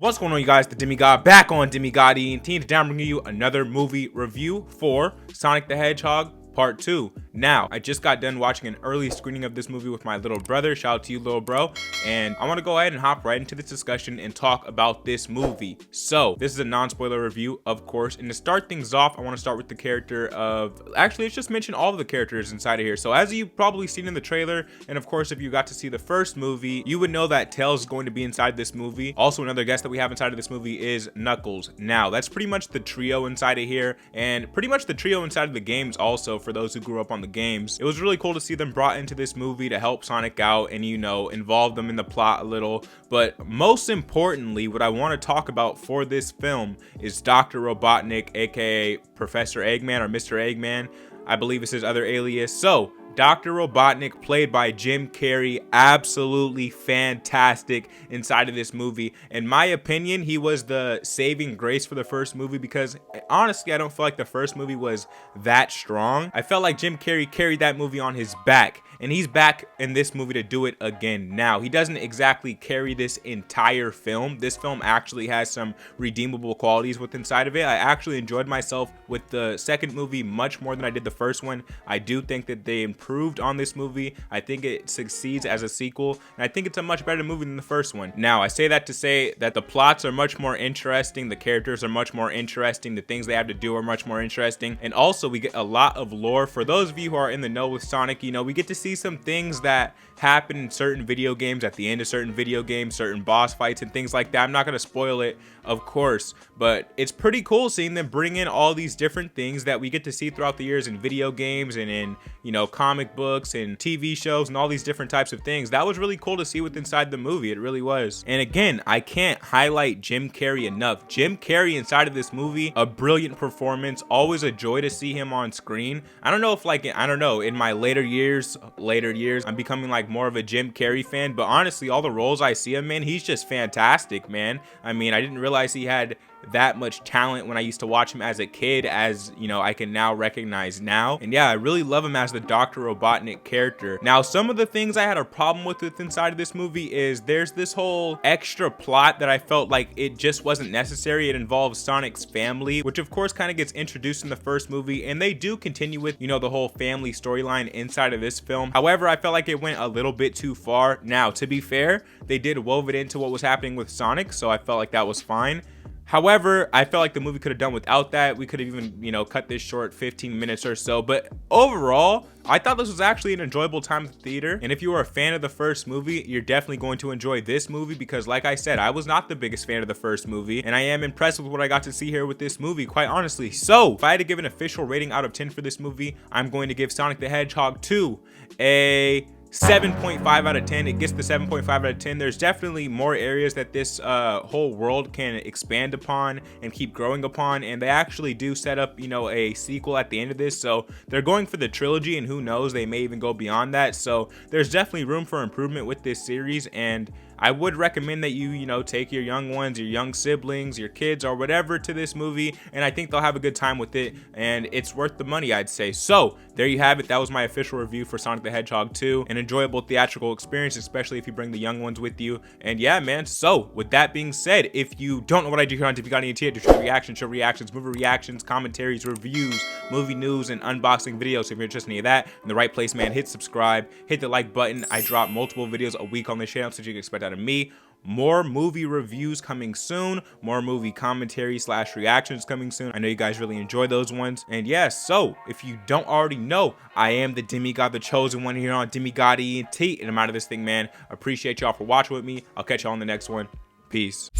What's going on, you guys? The Demigod back on Demigod ENT. Today I'm bringing you another movie review for Sonic the Hedgehog Part 2. Now, I just got done watching an early screening of this movie with my little brother. Shout out to you, little bro. And I want to go ahead and hop right into this discussion and talk about this movie. So, this is a non-spoiler review, of course. And to start things off, I want to start with the character of... Actually, let's just mention all of the characters inside of here. So, as you've probably seen in the trailer, and of course, if you got to see the first movie, you would know that Tails is going to be inside this movie. Also, another guest that we have inside of this movie is Knuckles. Now, that's pretty much the trio inside of here, and pretty much the trio inside of the games also, for those who grew up on the games. It was really cool to see them brought into this movie to help Sonic out and, you know, involve them in the plot a little. But most importantly, what I want to talk about for this film is Dr. Robotnik, aka Professor Eggman or Mr. Eggman. I believe it's his other alias. So, Dr. Robotnik, played by Jim Carrey, absolutely fantastic inside of this movie. In my opinion, he was the saving grace for the first movie because honestly, I don't feel like the first movie was that strong. I felt like Jim Carrey carried that movie on his back, and he's back in this movie to do it again. Now, he doesn't exactly carry this entire film. This film actually has some redeemable qualities with inside of it. I actually enjoyed myself with the second movie much more than I did the first one. I do think that they improved on this movie. I think it succeeds as a sequel, and I think it's a much better movie than the first one. Now, I say that to say that the plots are much more interesting, the characters are much more interesting, the things they have to do are much more interesting, and also we get a lot of lore. For those of you who are in the know with Sonic, you know, we get to see some things that happen in certain video games, at the end of certain video games, certain boss fights and things like that. I'm not going to spoil it, of course, but it's pretty cool seeing them bring in all these different things that we get to see throughout the years in video games and in, you know, comic books and TV shows and all these different types of things. That was really cool to see with inside the movie. It really was. And again, I can't highlight Jim Carrey enough. Jim Carrey inside of this movie, a brilliant performance, always a joy to see him on screen. I don't know if, like, I don't know, in my later years, I'm becoming like more of a Jim Carrey fan, but honestly, all the roles I see him in, he's just fantastic, man. I mean, I didn't realize he had that much talent when I used to watch him as a kid, as, you know, I can now recognize now. And yeah, I really love him as the Dr. Robotnik character. Now, some of the things I had a problem with inside of this movie is there's this whole extra plot that I felt like it just wasn't necessary. It involves Sonic's family, which of course kind of gets introduced in the first movie, and they do continue with, you know, the whole family storyline inside of this film. However, I felt like it went a little bit too far. Now, to be fair, they did wove it into what was happening with Sonic, so I felt like that was fine. However, I felt like the movie could have done without that. We could have even, you know, cut this short 15 minutes or so. But overall, I thought this was actually an enjoyable time at the theater. And if you were a fan of the first movie, you're definitely going to enjoy this movie because, like I said, I was not the biggest fan of the first movie. And I am impressed with what I got to see here with this movie, quite honestly. So, if I had to give an official rating out of 10 for this movie, I'm going to give Sonic the Hedgehog 2 a 7.5 out of 10. It gets the 7.5 out of 10. There's definitely more areas that this whole world can expand upon and keep growing upon, and they actually do set up, you know, a sequel at the end of this. So they're going for the trilogy, and who knows, they may even go beyond that. So there's definitely room for improvement with this series, and I would recommend that you know, take your young ones, your young siblings, your kids or whatever to this movie, and I think they'll have a good time with it, and it's worth the money, I'd say. So there you have it. That was my official review for Sonic the Hedgehog 2, an enjoyable theatrical experience, especially if you bring the young ones with you. And yeah, man, so with that being said, if you don't know what I do here on Demigod ENT, I do show reactions, movie reactions, commentaries, reviews, movie news, and unboxing videos. So if you're interested in any of that, in the right place, man, hit subscribe, hit the like button. I drop multiple videos a week on this channel, so you can expect out of me. More movie reviews coming soon, more movie commentary / reactions coming soon. I know you guys really enjoy those ones. And yeah, so if you don't already know, I am the Demigod, the chosen one here on Demigod ENT, and I'm out of this thing, man. Appreciate y'all for watching with me. I'll catch y'all on the next one. Peace.